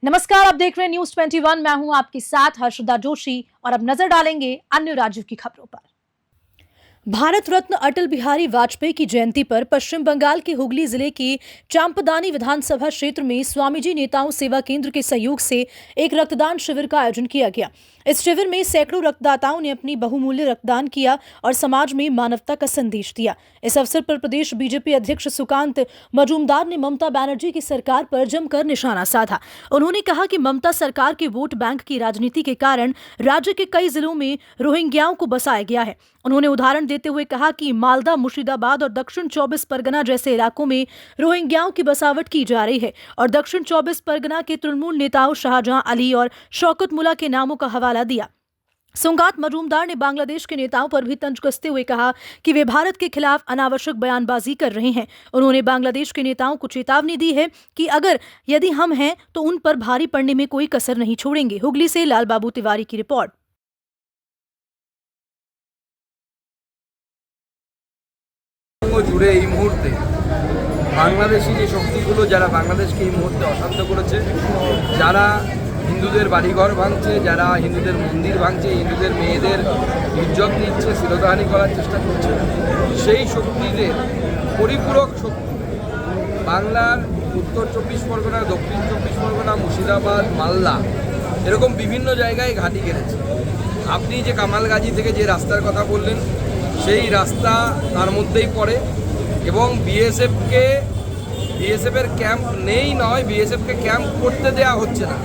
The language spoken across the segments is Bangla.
नमस्कार, आप देख रहे हैं न्यूज 21। मैं हूं आपके साथ हर्षदा जोशी और अब नजर डालेंगे अन्य राज्यों की खबरों पर। भारत रत्न अटल बिहारी वाजपेयी की जयंती पर पश्चिम बंगाल के हुगली जिले के चांपदानी विधानसभा क्षेत्र में स्वामीजी नेताओं सेवा केंद्र के सहयोग से एक रक्तदान शिविर का आयोजन किया गया। इस शिविर में सैकड़ों रक्तदाताओं ने अपनी बहुमूल्य रक्तदान किया और समाज में मानवता का संदेश दिया। इस अवसर पर प्रदेश बीजेपी अध्यक्ष सुकांत मजूमदार ने ममता बनर्जी की सरकार पर जमकर निशाना साधा। उन्होंने कहा कि ममता सरकार के वोट बैंक की राजनीति के कारण राज्य के कई जिलों में रोहिंग्याओं को बसाया गया है। उन्होंने उदाहरण देते हुए कहा कि मालदा, मुर्शिदाबाद और दक्षिण 24 परगना जैसे इलाकों में रोहिंग्याओं की बसावट की जा रही है और दक्षिण 24 परगना के तृणमूल नेताओं शाहजहां अली और शौकत मुल्ला के नामों का हवाला दिया। सुकांत मजूमदार ने बांग्लादेश के नेताओं पर भी तंज कसते हुए कहा कि वे भारत के खिलाफ अनावश्यक बयानबाजी कर रहे हैं। उन्होंने बांग्लादेश के नेताओं को चेतावनी दी है कि यदि हम हैं तो उन पर भारी पड़ने में कोई कसर नहीं छोड़ेंगे। हुगली से लाल बाबू तिवारी की रिपोर्ट। জুড়ে এই মুহূর্তে বাংলাদেশি যে শক্তিগুলো যারা বাংলাদেশকে এই মুহূর্তে অশান্ত করেছে, যারা হিন্দুদের বাড়িঘর ভাঙছে, যারা হিন্দুদের মন্দির ভাঙছে, হিন্দুদের মেয়েদের ইজ্জত নিচ্ছে, শিরোধারী করার চেষ্টা করছে, সেই শক্তিদের পরিপূরক শক্তি বাংলার উত্তর 24 পরগনা, দক্ষিণ 24 পরগনা, মুর্শিদাবাদ, মালদা এরকম বিভিন্ন জায়গায় ঘাঁটি গেড়েছে। আপনি যে কামালগাজী থেকে যে রাস্তার কথা বললেন, সেই রাস্তা তার মধ্যেই পড়ে এবং বিএসএফের ক্যাম্প নেই নয়, বিএসএফকে ক্যাম্প করতে দেওয়া হচ্ছে না।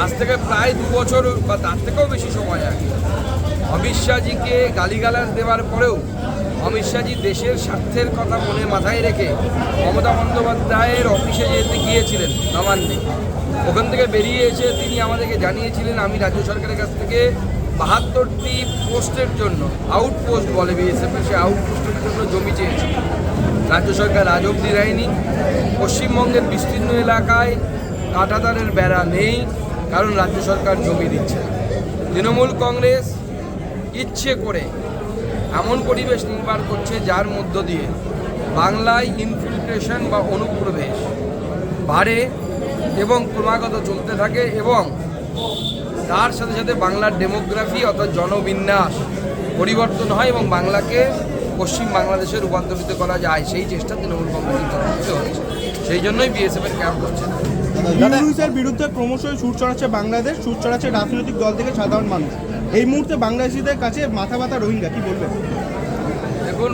আজ থেকে প্রায় 2 বছর বা তার থেকেও বেশি সময় আগে অমিত শাহজিকে গালিগালাজ দেওয়ার পরেও অমিত শাহজি দেশের স্বার্থের কথা মনে মাথায় রেখে মমতা বন্দ্যোপাধ্যায়ের অফিসে যেতে গিয়েছিলেন নবান্নে। ওখান থেকে বেরিয়ে এসে তিনি আমাদেরকে জানিয়েছিলেন আমি রাজ্য সরকারের কাছ থেকে 72টি পোস্টের জন্য, আউটপোস্ট বলে বিএসএফের, সে আউটপোস্টের জন্য জমি চেয়েছে। রাজ্য সরকার আজ অবধি দেয়নি। পশ্চিমবঙ্গের বিস্তীর্ণ এলাকায় কাঁটাতারের বেড়া নেই, কারণ রাজ্য সরকার জমি দিচ্ছে না। তৃণমূল কংগ্রেস ইচ্ছে করে এমন পরিবেশ নির্মাণ করছে যার মধ্য দিয়ে বাংলায় ইনফিল্ট্রেশন বা অনুপ্রবেশ বাড়ে এবং ক্রমাগত চলতে থাকে এবং তার সাথে সাথে বাংলার ডেমোগ্রাফি অর্থাৎ জনবিন্যাস পরিবর্তন হয় এবং বাংলাকে পশ্চিম বাংলাদেশে রূপান্তরিত করা যায়, সেই চেষ্টা তৃণমূল কংগ্রেসের তরফ থেকে হচ্ছে। সেই জন্যই বিএসএফের ক্যাম্প হচ্ছে না। ইউনুসের বিরুদ্ধে ক্রমশই সুর চড়াচ্ছে বাংলাদেশ, সুর চড়াচ্ছে রাজনৈতিক দল থেকে সাধারণ মানুষ। এই মুহূর্তে বাংলাদেশিদের কাছে মাথা ব্যথা রোহিঙ্গা, কি বলবেন? দেখুন,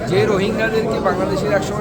যে রোহিঙ্গাদেরকে বাংলাদেশের একসময়